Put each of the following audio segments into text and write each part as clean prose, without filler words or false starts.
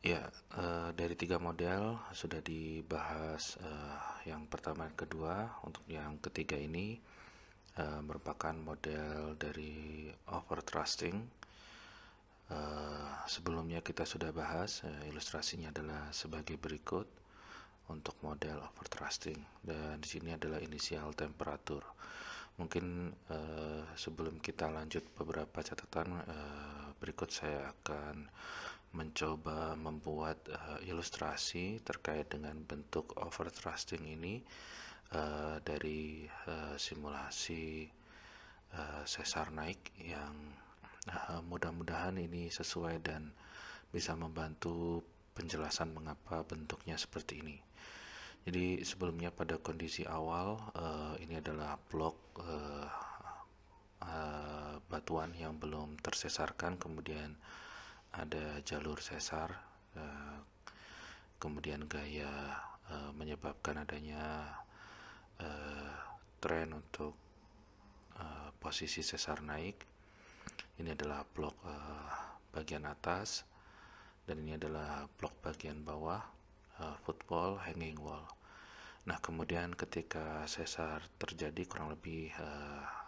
Ya, dari 3 model sudah dibahas, yang pertama dan kedua. Untuk yang ketiga ini merupakan model dari overtrusting. Sebelumnya kita sudah bahas, ilustrasinya adalah sebagai berikut untuk model overtrusting, dan di sini adalah inisial temperatur. Mungkin sebelum kita lanjut beberapa catatan, berikut saya akan mencoba membuat ilustrasi terkait dengan bentuk overtrusting ini dari simulasi sesar naik yang mudah-mudahan ini sesuai dan bisa membantu penjelasan mengapa bentuknya seperti ini. Jadi sebelumnya pada kondisi awal ini adalah blok batuan yang belum tersesarkan, kemudian ada jalur sesar, kemudian gaya menyebabkan adanya tren untuk posisi sesar naik. Ini adalah blok bagian atas, dan ini adalah blok bagian bawah, footwall, hanging wall. Nah, kemudian ketika sesar terjadi kurang lebih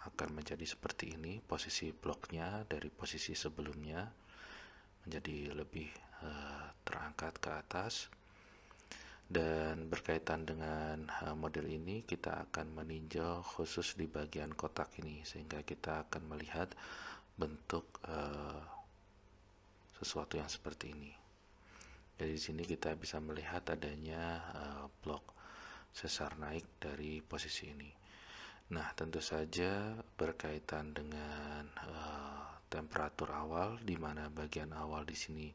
akan menjadi seperti ini posisi bloknya dari posisi sebelumnya, menjadi lebih terangkat ke atas. Dan berkaitan dengan model ini, kita akan meninjau khusus di bagian kotak ini, sehingga kita akan melihat bentuk sesuatu yang seperti ini. Dari sini kita bisa melihat adanya blok sesar naik dari posisi ini. Nah, tentu saja berkaitan dengan temperatur awal, di mana bagian awal di sini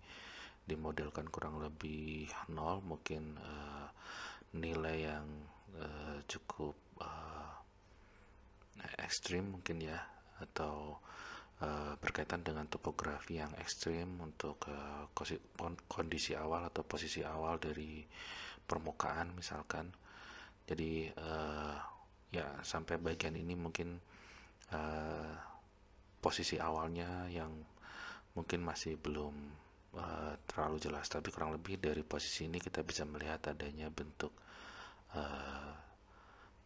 dimodelkan kurang lebih 0, mungkin nilai yang cukup ekstrim mungkin ya, atau berkaitan dengan topografi yang ekstrim untuk kondisi awal atau posisi awal dari permukaan misalkan. Jadi ya sampai bagian ini mungkin posisi awalnya yang mungkin masih belum terlalu jelas, tapi kurang lebih dari posisi ini kita bisa melihat adanya bentuk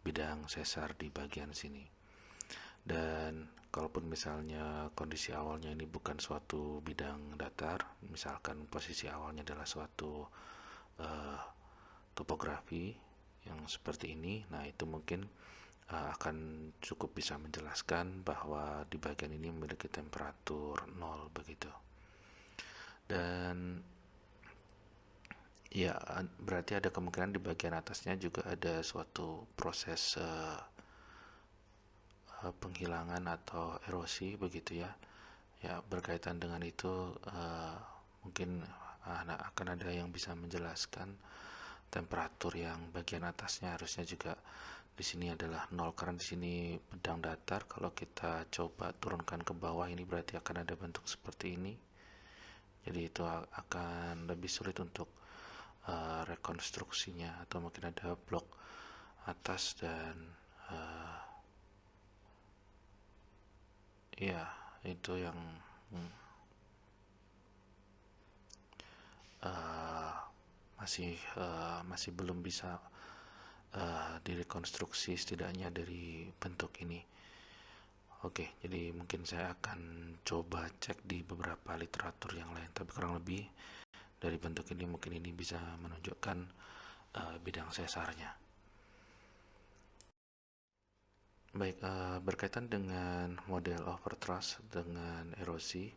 bidang sesar di bagian sini. Dan kalaupun misalnya kondisi awalnya ini bukan suatu bidang datar, misalkan posisi awalnya adalah suatu topografi yang seperti ini, nah itu mungkin akan cukup bisa menjelaskan bahwa di bagian ini memiliki temperatur 0 begitu. Dan ya, berarti ada kemungkinan di bagian atasnya juga ada suatu proses penghilangan atau erosi begitu ya. Ya, berkaitan dengan itu mungkin akan ada yang bisa menjelaskan temperatur yang bagian atasnya harusnya juga di sini adalah 0, karena di sini pedang datar. Kalau kita coba turunkan ke bawah, ini berarti akan ada bentuk seperti ini. Jadi itu akan lebih sulit untuk rekonstruksinya, atau mungkin ada blok atas dan ya itu yang masih belum bisa direkonstruksi setidaknya dari bentuk ini. Oke, jadi mungkin saya akan coba cek di beberapa literatur yang lain, tapi kurang lebih dari bentuk ini mungkin ini bisa menunjukkan bidang sesarnya. Baik, berkaitan dengan model overthrust dengan erosi.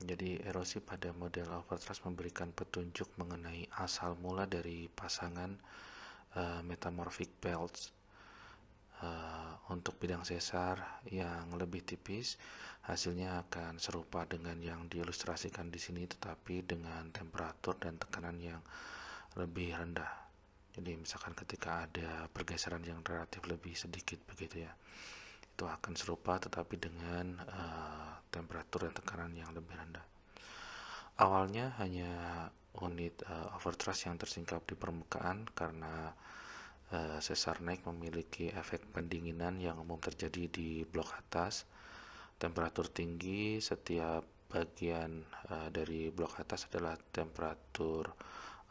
Jadi erosi pada model overthrust memberikan petunjuk mengenai asal mula dari pasangan metamorphic belts untuk bidang sesar yang lebih tipis. Hasilnya akan serupa dengan yang diilustrasikan di sini, tetapi dengan temperatur dan tekanan yang lebih rendah. Jadi misalkan ketika ada pergeseran yang relatif lebih sedikit begitu ya, itu akan serupa tetapi dengan temperatur dan tekanan yang lebih rendah. Awalnya hanya unit overthrust yang tersingkap di permukaan karena sesar naik memiliki efek pendinginan yang umum terjadi di blok atas. Temperatur tinggi setiap bagian dari blok atas adalah temperatur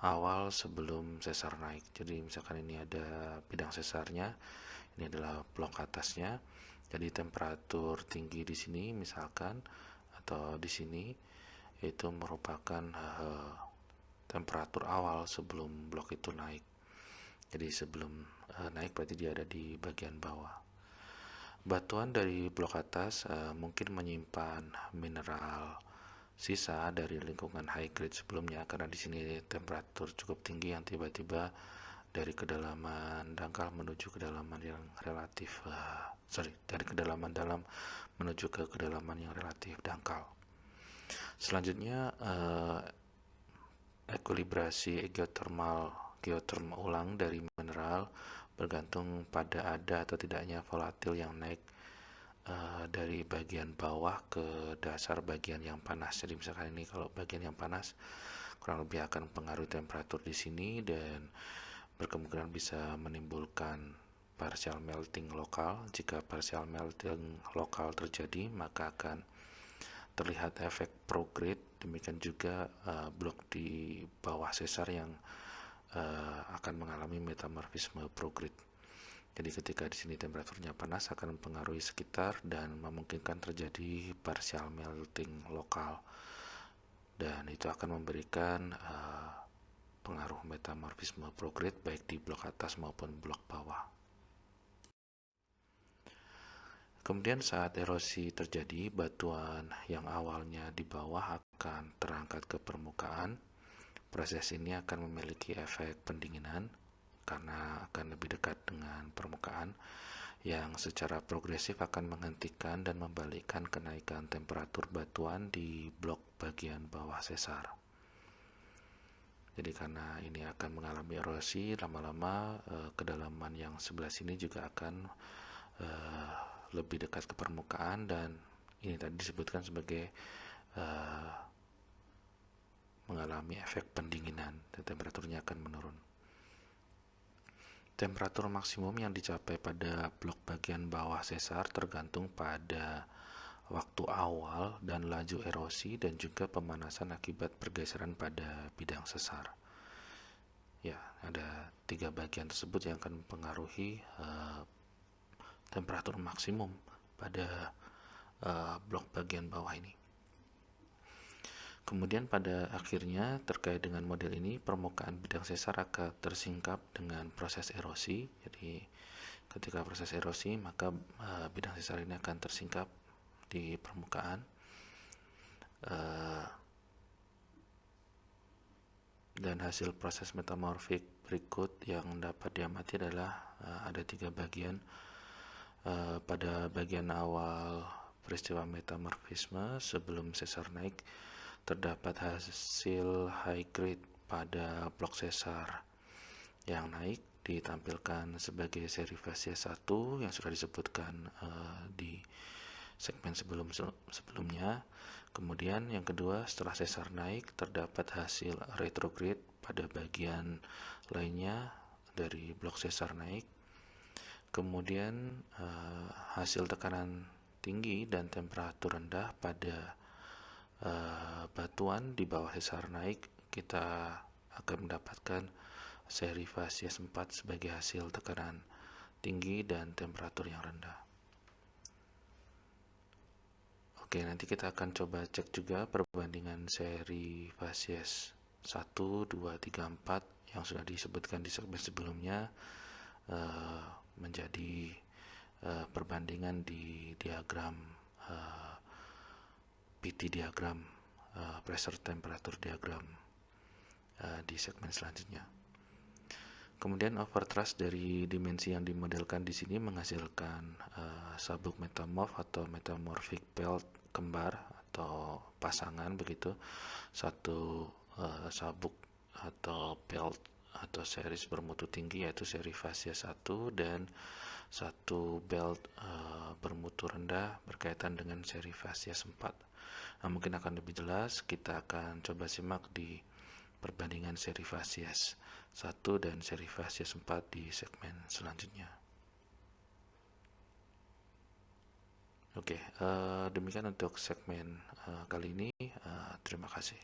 awal sebelum sesar naik. Jadi misalkan ini ada bidang sesarnya, ini adalah blok atasnya. Jadi temperatur tinggi di sini misalkan atau di sini itu merupakan temperatur awal sebelum blok itu naik. Jadi sebelum naik berarti dia ada di bagian bawah. Batuan dari blok atas mungkin menyimpan mineral sisa dari lingkungan high grade sebelumnya, karena di sini temperatur cukup tinggi yang tiba-tiba dari kedalaman dangkal menuju kedalaman yang relatif dari kedalaman dalam menuju ke kedalaman yang relatif dangkal. Selanjutnya ekuilibrasi geothermal ulang dari mineral bergantung pada ada atau tidaknya volatil yang naik dari bagian bawah ke dasar bagian yang panas. Jadi misalkan ini kalau bagian yang panas kurang lebih akan mempengaruhi temperatur di sini dan berkemungkinan bisa menimbulkan partial melting lokal. Jika partial melting lokal terjadi, maka akan terlihat efek prograde. Demikian juga blok di bawah sesar yang akan mengalami metamorfisme prograde. Jadi ketika di sini temperaturnya panas akan mempengaruhi sekitar dan memungkinkan terjadi partial melting lokal, dan itu akan memberikan pengaruh metamorfisme prograde baik di blok atas maupun blok bawah. Kemudian saat erosi terjadi, batuan yang awalnya di bawah akan terangkat ke permukaan. Proses ini akan memiliki efek pendinginan karena akan lebih dekat dengan permukaan, yang secara progresif akan menghentikan dan membalikkan kenaikan temperatur batuan di blok bagian bawah sesar. Jadi karena ini akan mengalami erosi, lama-lama kedalaman yang sebelah sini juga akan lebih dekat ke permukaan, dan ini tadi disebutkan sebagai mengalami efek pendinginan dan temperaturnya akan menurun. Temperatur maksimum yang dicapai pada blok bagian bawah sesar tergantung pada waktu awal dan laju erosi dan juga pemanasan akibat pergeseran pada bidang sesar. Ya, ada 3 bagian tersebut yang akan mempengaruhi temperatur maksimum pada blok bagian bawah ini. Kemudian pada akhirnya terkait dengan model ini, permukaan bidang sesar akan tersingkap dengan proses erosi. Jadi ketika proses erosi maka bidang sesar ini akan tersingkap di permukaan. Dan hasil proses metamorfik berikut yang dapat diamati adalah ada 3 bagian. Pada bagian awal peristiwa metamorfisme sebelum sesar naik, terdapat hasil high grade pada blok sesar yang naik ditampilkan sebagai seri fase 1 yang sudah disebutkan di segmen sebelumnya. Kemudian yang kedua, setelah sesar naik terdapat hasil retrograde pada bagian lainnya dari blok sesar naik. Kemudian hasil tekanan tinggi dan temperatur rendah pada batuan di bawah sesar naik, kita akan mendapatkan seri fase 4 sebagai hasil tekanan tinggi dan temperatur yang rendah. Oke, nanti kita akan coba cek juga perbandingan seri fase 1, 2, 3, 4 yang sudah disebutkan di segmen sebelumnya menjadi perbandingan di diagram PT diagram, pressure temperature diagram di segmen selanjutnya. Kemudian overthrust dari dimensi yang dimodelkan di sini menghasilkan sabuk metamorf atau metamorphic belt kembar atau pasangan begitu. Satu sabuk atau belt atau series bermutu tinggi yaitu seri fase 1 dan satu belt bermutu rendah berkaitan dengan seri fase 4. Nah, mungkin akan lebih jelas kita akan coba simak di perbandingan seri fase 1 dan seri fase 4 di segmen selanjutnya. Oke, demikian untuk segmen kali ini. Terima kasih.